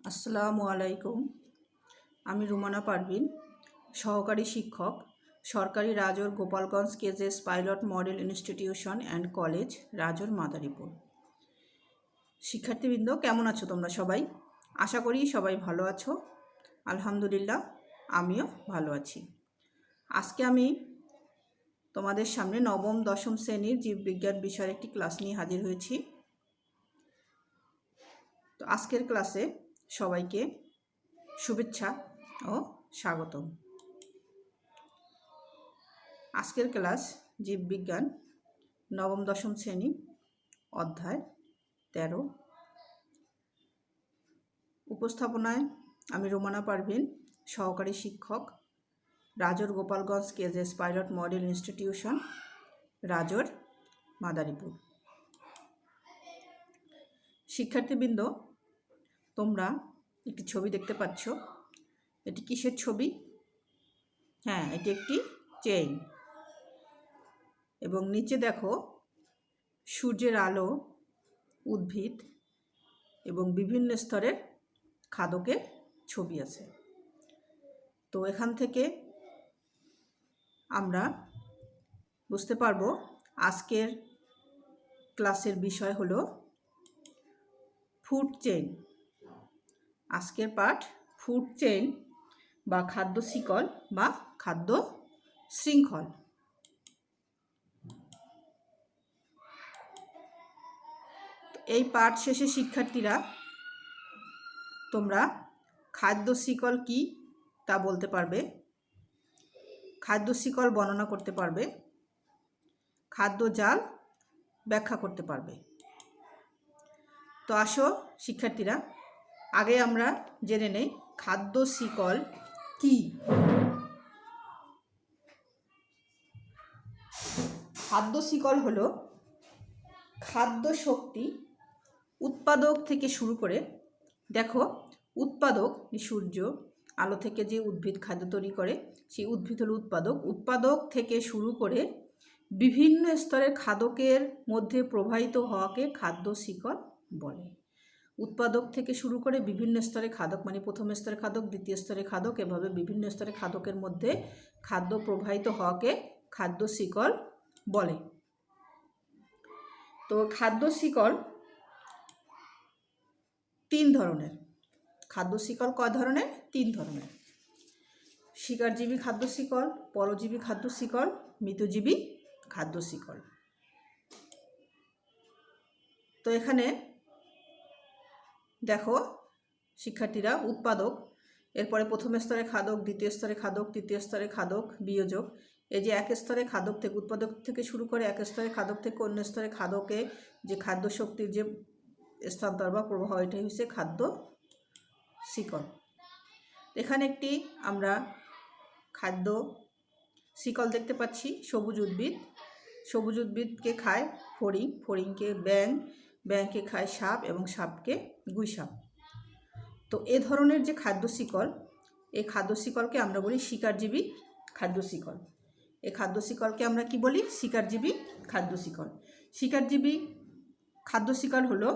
আসসালামু আলাইকুম। আমি রুমানা পারভিন, সহকারী শিক্ষক, সরকারি Rajor Gopalganj KJS pilot model institution and college, Rajor, Madaripur. শিক্ষার্থীবৃন্দ, কেমন আছো তোমরা সবাই? আশা করি সবাই ভালো আছো। আলহামদুলিল্লাহ, আমিও ভালো আছি। আজকে আমি তোমাদের সামনে নবম দশম শ্রেণীর জীববিজ্ঞান বিষয়ের একটি ক্লাস নিয়ে হাজির হয়েছি। তো আজকের ক্লাসে সবাইকে শুভেচ্ছা ও স্বাগতম। আজকের ক্লাস জীববিজ্ঞান, নবম দশম শ্রেণী, অধ্যায় 13। উপস্থাপনায় আমি রুমানা পারভিন, সহকারী শিক্ষক, Rajor Gopalganj KJS pilot model institution, Rajor, Madaripur. শিক্ষার্থীবৃন্দ, তোমরা একটি ছবি দেখতে পাচ্ছ। এটি কিসের ছবি? হ্যাঁ, এটি একটি চেইন। এবং নিচে দেখো সূর্যের আলো, উদ্ভিদ এবং বিভিন্ন স্তরের খাদকের ছবি আছে। তো এখান থেকে আমরা বুঝতে পারবো আজকের ক্লাসের বিষয় হলো ফুড চেইন। আজকের পাঠ ফুড চেইন বা খাদ্য শিকল বা খাদ্য শৃঙ্খল। এই পাঠ শেষে শিক্ষার্থীরা তোমরা খাদ্য শিকল কি তা বলতে পারবে, খাদ্য শিকল বর্ণনা করতে পারবে, খাদ্য জাল ব্যাখ্যা করতে পারবে। তো আসো শিক্ষার্থীরা, আগে আমরা জেনে নেই খাদ্য শিকল কি। খাদ্য শিকল হলো খাদ্য শক্তি উৎপাদক থেকে শুরু করে, দেখো উৎপাদক সূর্য, আলো থেকে যে উদ্ভিদ খাদ্য তৈরি করে সেই উদ্ভিদ হলো উৎপাদক। উৎপাদক থেকে শুরু করে বিভিন্ন স্তরের খাদকের মধ্যে প্রবাহিত হওয়াকে খাদ্য শিকল বলে। উৎপাদক থেকে শুরু করে বিভিন্ন স্তরে খাদক, মানে প্রথম স্তরের খাদক, দ্বিতীয় স্তরের খাদক, এভাবে বিভিন্ন স্তরের খাদকের মধ্যে খাদ্য প্রবাহিত হওয়াকে খাদ্য শিকল বলে। তো খাদ্য শিকল 3 ধরনের। খাদ্য শিকল কয় ধরনের? 3 ধরনের। শিকারজীবী খাদ্য শিকল, পরজীবী খাদ্য শিকল, মৃতজীবী খাদ্য শিকল। তো এখানে দেখো শিক্ষার্থীরা, উৎপাদক, এরপরে প্রথম স্তরে খাদক, দ্বিতীয় স্তরে খাদক, তৃতীয় স্তরে খাদক, বিয়োজক। এই যে এক স্তরে খাদক থেকে, উৎপাদক থেকে শুরু করে এক স্তরে খাদক থেকে অন্য স্তরে খাদকে যে খাদ্য শক্তির যে স্থানান্তর বা প্রবাহ, এটাই হচ্ছে খাদ্য শিকল। এখানে একটি আমরা খাদ্য শিকল দেখতে পাচ্ছি। সবুজ উদ্ভিদ, সবুজ উদ্ভিদকে খায় ফড়িং, ফড়িংকে ব্যাঙ, ব্যাঙকে খায় সাপ এবং সাপকে গুইসাপ। তো এ ধরনের যে খাদ্য শিকল, এই খাদ্য শিকলকে আমরা বলি শিকারজীবী খাদ্য শিকল। এই খাদ্য শিকলকে আমরা কি বলি? শিকারজীবী খাদ্য শিকল। শিকারজীবী খাদ্য শিকল হলো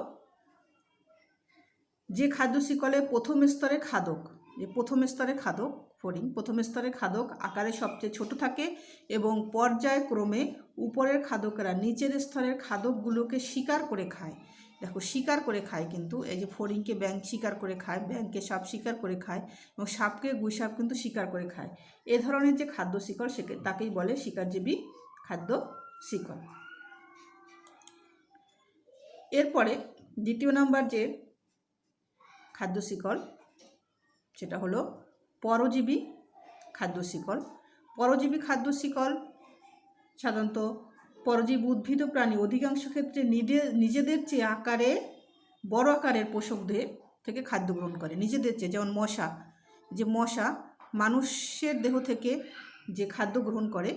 যে খাদ্য শিকলে প্রথম স্তরে খাদক, যে প্রথম স্তরে খাদক ফড়িং, প্রথম স্তরে খাদক আকারে সবচেয়ে ছোট থাকে এবং পর্যায়ক্রমে উপরের খাদকেরা নিচের স্তরের খাদকগুলোকে শিকার করে খায়। দেখো শিকার করে খায়, কিন্তু এই যে ফড়িংকে ব্যাঙ শিকার করে খায়, ব্যাঙকে সাপ শিকার করে খায় এবং সাপকে গুইসাপ কিন্তু শিকার করে খায়। এ ধরনের যে খাদ্য শিকল তাকেই বলে শিকারজীবী খাদ্য শিকল। এরপরে দ্বিতীয় নাম্বার যে খাদ্য শিকল, সেটা হলো পরজীবী খাদ্য শিকল। পরজীবী খাদ্য শিকল সাধারণত পরজীবী উদ্ভিদ ও প্রাণী অধিকাংশ ক্ষেত্রে নিজেদের চেয়ে আকারে বড় আকারের পোষকদের থেকে খাদ্য গ্রহণ করে, নিজেদের চেয়ে। যেমন মশা, যে মশা মানুষের দেহ থেকে যে খাদ্য গ্রহণ করে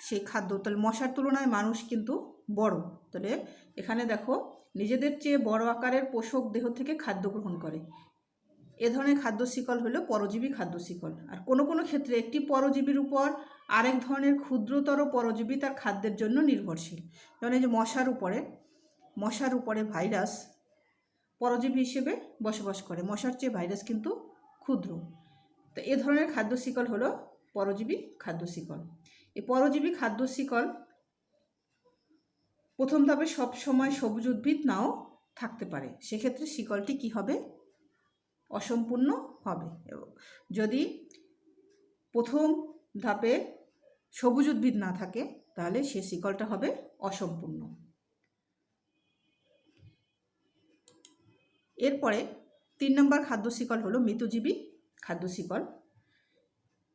সেই খাদ্য, তাহলে মশার তুলনায় মানুষ কিন্তু বড়। তাহলে এখানে দেখো নিজেদের চেয়ে বড় আকারের পোষক দেহ থেকে খাদ্য গ্রহণ করে। এ ধরনের খাদ্য শিকল হলো পরজীবী খাদ্য শিকল। আর কোনো কোনো ক্ষেত্রে একটি পরজীবীর উপর আরেক ধরনের ক্ষুদ্রতর পরজীবী তার খাদ্যের জন্য নির্ভরশীল। যেমন এই যে মশার উপরে ভাইরাস পরজীবী হিসেবে বসবাস করে। মশার চেয়ে ভাইরাস কিন্তু ক্ষুদ্র। তো এ ধরনের খাদ্য শিকল হলো পরজীবী খাদ্য শিকল। এই পরজীবী খাদ্য শিকল প্রথম ধাপে সবসময় সবুজ উদ্ভিদ নাও থাকতে পারে, সেক্ষেত্রে শিকলটি কি হবে? অসম্পূর্ণ হবে। যদি প্রথম ধাপে সবুজ উদ্ভিদ না থাকে তাহলে সে শিকলটা হবে অসম্পূর্ণ। এরপরে 3 নম্বর খাদ্য শিকল হলো মৃতজীবী খাদ্য শিকল।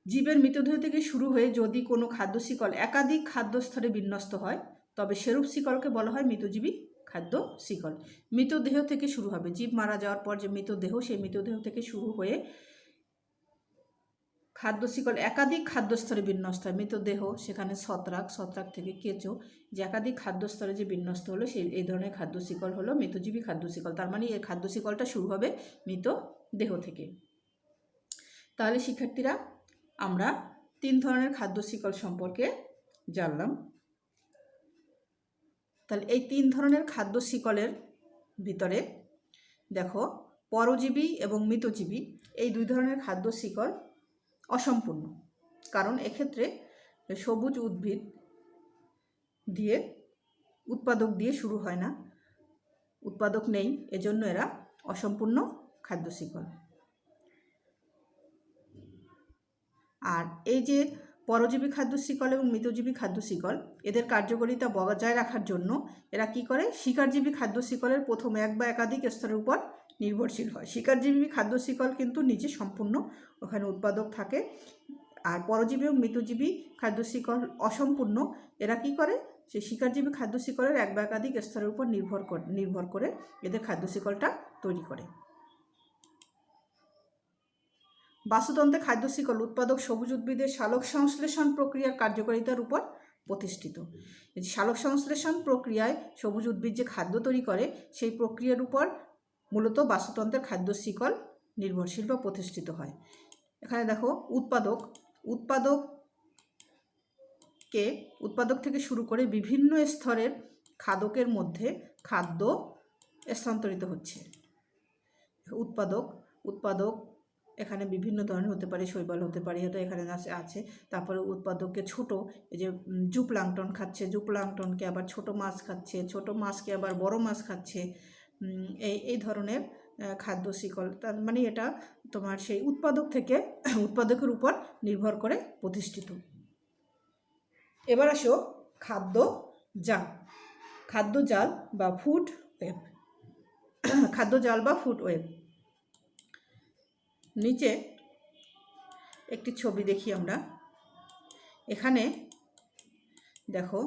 জীবের মৃতদেহ থেকে শুরু হয়ে যদি কোনো খাদ্য শিকল একাধিক খাদ্য স্তরে বিন্যস্ত হয় তবে সেরূপ শিকলকে বলা হয় মৃতজীবী খাদ্য শিকল। মৃতদেহ থেকে শুরু হবে, জীব মারা যাওয়ার পর যে মৃতদেহ, সেই মৃতদেহ থেকে শুরু হয়ে খাদ্য শিকল একাধিক খাদ্য স্তরে বিন্যস্ত হয়। মৃতদেহ, সেখানে ছত্রাক, ছত্রাক থেকে কেঁচো, যে একাধিক খাদ্য স্তরে যে বিন্যস্ত হলো সেই এই ধরনের খাদ্য শিকল হলো মৃতজীবী খাদ্য শিকল। তার মানে এই খাদ্য শিকলটা শুরু হবে মৃতদেহ থেকে। তাহলে শিক্ষার্থীরা, আমরা 3 ধরনের খাদ্য শিকল সম্পর্কে জানলাম। তাহলে এই 3 ধরনের খাদ্য শিকলের ভিতরে দেখো, পরজীবী এবং মৃতজীবী এই 2 ধরনের খাদ্য শিকল অসম্পূর্ণ, কারণ এক্ষেত্রে সবুজ উদ্ভিদ দিয়ে উৎপাদক দিয়ে শুরু হয় না, উৎপাদক নেই, এজন্য এরা অসম্পূর্ণ খাদ্য শিকল। আর এই যে পরজীবী খাদ্য শিকল এবং মৃতজীবী খাদ্য শিকল, এদের কার্যকারিতা বজায় রাখার জন্য এরা কি করে? শিকারজীবী খাদ্য শিকলের প্রথম এক বা একাধিক স্তরের উপর নির্ভরশীল হয়। শিকারজীবী খাদ্য শিকল কিন্তু নিচে সম্পূর্ণ, ওখানে উৎপাদক থাকে। আর পরজীবী এবং মৃতজীবী খাদ্য শিকল অসম্পূর্ণ। এরা কি করে? সেই শিকারজীবী খাদ্য শিকলের এক বা একাধিক স্তরের উপর নির্ভর করে এদের খাদ্য শিকলটা তৈরি করে। বাস্তুতন্ত্রে খাদ্য শিকল উৎপাদক সবুজ উদ্ভিদের সালোক সংশ্লেষণ প্রক্রিয়ার কার্যকারিতার উপর প্রতিষ্ঠিত। এই সালোক সংশ্লেষণ প্রক্রিয়ায় সবুজ উদ্ভিদ যে খাদ্য তৈরি করে সেই প্রক্রিয়ার উপর মূলত বাস্তুতন্ত্রের খাদ্য শিকল নির্ভরশীল বা প্রতিষ্ঠিত হয়। এখানে দেখো, উৎপাদক থেকে শুরু করে বিভিন্ন স্তরের খাদকের মধ্যে খাদ্য স্থানান্তরিত হচ্ছে। উৎপাদক এখানে বিভিন্ন ধরনের হতে পারে, শৈবাল হতে পারে, হয়তো এখানে আছে। তারপরে উৎপাদককে ছোট, এই যে জুপ্লাঙ্কটন খাচ্ছে, জুপ্লাঙ্কটনকে আবার ছোট মাছ খাচ্ছে, ছোট মাছকে আবার বড় মাছ খাচ্ছে। এই ধরনের খাদ্য শিকল, তার মানে এটা তোমার সেই উৎপাদকের উপর নির্ভর করে প্রতিষ্ঠিত। এবার আসো খাদ্য জাল বা ফুড ওয়েব। খাদ্য জাল বা ফুড ওয়েব, নিচে একটি ছবি দেখি আমরা। এখানে দেখো,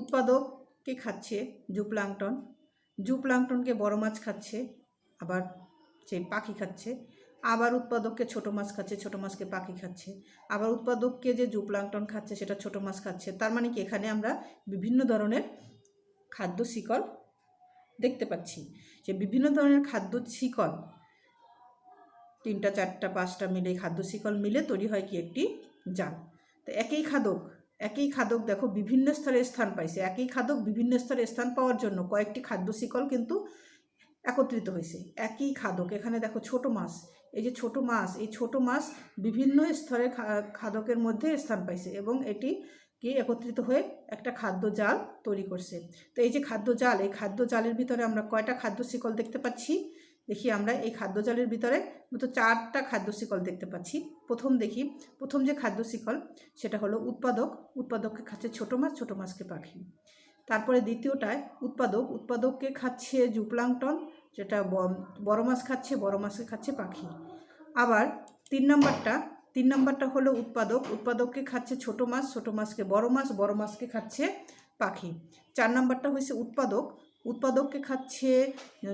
উৎপাদককে খাচ্ছে জুপ্লাঙ্কটনকে বড় মাছ খাচ্ছে, আবার সেই পাখি খাচ্ছে। আবার উৎপাদককে ছোট মাছ খাচ্ছে, ছোট মাছকে পাখি খাচ্ছে। আবার উৎপাদককে যে জুপ্লাঙ্কটন খাচ্ছে সেটা ছোট মাছ খাচ্ছে। তার মানে কি, এখানে আমরা বিভিন্ন ধরনের খাদ্য শিকল দেখতে পাচ্ছি। যে বিভিন্ন ধরনের খাদ্য শিকল 3টা 4টা 5টা মিলে, খাদ্য শিকল মিলে তৈরি হয় কি একটি জাল। তো একই খাদক দেখো বিভিন্ন স্তরে স্থান পাইছে। একই খাদক বিভিন্ন স্তরে স্থান পাওয়ার জন্য কয়েকটি খাদ্য শিকল কিন্তু একত্রিত হয়েছে। একই খাদক, এখানে দেখো ছোট মাছ, এই যে ছোট মাছ, এই ছোট মাছ বিভিন্ন স্তরের খাদকের মধ্যে স্থান পাইছে এবং এটি কি একত্রিত হয়ে একটা খাদ্য জাল তৈরি করছে। তো এই যে খাদ্য জাল, এই খাদ্য জালের ভিতরে আমরা কয়টা খাদ্য শিকল দেখতে পাচ্ছি? দেখি আমরা এই খাদ্য জালের ভিতরে মতো 4টা খাদ্য শিকল দেখতে পাচ্ছি। প্রথম যে খাদ্য শিকল সেটা হলো উৎপাদককে খাচ্ছে ছোট মাছ, ছোট মাছকে পাখি। তারপরে দ্বিতীয়টায় উৎপাদককে খাচ্ছে জুপ্লাঙ্কটন, যেটা বড় মাছ খাচ্ছে, বড় মাছকে খাচ্ছে পাখি। আবার 3 নাম্বারটা হলো উৎপাদককে খাচ্ছে ছোট মাছ, ছোট মাছকে বড় মাছ, বড় মাছকে খাচ্ছে পাখি। 4 নাম্বারটা হচ্ছে উৎপাদককে খাচ্ছে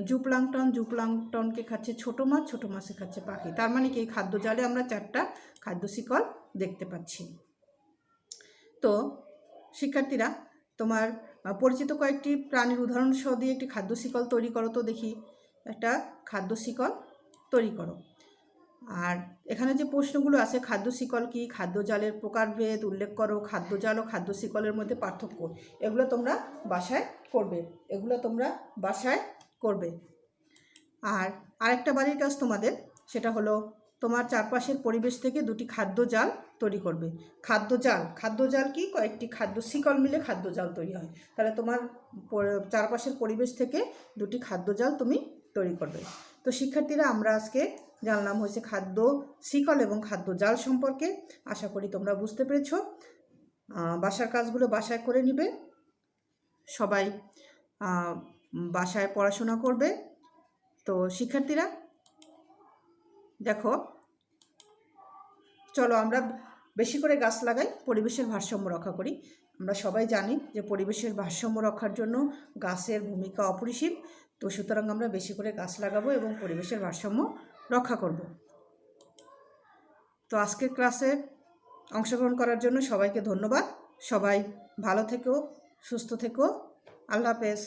জুপ্লাঙ্কটনকে খাচ্ছে ছোট মাছ, ছোট মাছকে খাচ্ছে পাখি। তার মানে কি, এই খাদ্য জালে আমরা 4টা খাদ্য শিকল দেখতে পাচ্ছি। তো শিক্ষার্থীরা, তোমার পরিচিত কয়েকটি প্রাণীর উদাহরণ সহ দিয়ে একটি খাদ্য শিকল তৈরি করো তো দেখি। একটা খাদ্য শিকল তৈরি করো। আর এখানে যে প্রশ্নগুলো আছে, খাদ্য শিকল কি, খাদ্য জালের প্রকারভেদ উল্লেখ করো, খাদ্য জাল ও খাদ্য শিকলের মধ্যে পার্থক্য, এগুলো তোমরা বাসায় করবে। আর আরেকটা বাড়ির কাজ তোমাদের, সেটা হলো তোমার চারপাশের পরিবেশ থেকে দুটি খাদ্য জাল তৈরি করবে। খাদ্য জাল কি, কয়েকটি খাদ্য শিকল মিলে খাদ্য জাল তৈরি হয়। তাহলে তোমার চারপাশের পরিবেশ থেকে দুটি খাদ্য জাল তুমি তৈরি করবে। তো শিক্ষার্থীরা, আমরা আজকে জানলাম হয়েছে খাদ্য শিকল এবং খাদ্য জাল সম্পর্কে। আশা করি তোমরা বুঝতে পেরেছো। বাসার কাজগুলো বাসায় করে নিবে, সবাই বাসায় পড়াশোনা করবে। তো শিক্ষার্থীরা দেখো, চলো আমরা বেশি করে গাছ লাগাই, পরিবেশের ভারসাম্য রক্ষা করি। আমরা সবাই জানি যে পরিবেশের ভারসাম্য রক্ষার জন্য গাছের ভূমিকা অপরিসীম। তো সুতরাং আমরা বেশি করে গাছ লাগাবো এবং পরিবেশের ভারসাম্য রক্ষা করব। তো আজকের ক্লাসে অংশগ্রহণ করার জন্য সবাইকে ধন্যবাদ। সবাই ভালো থেকো, সুস্থ থেকো। আল্লাহ হাফেজ।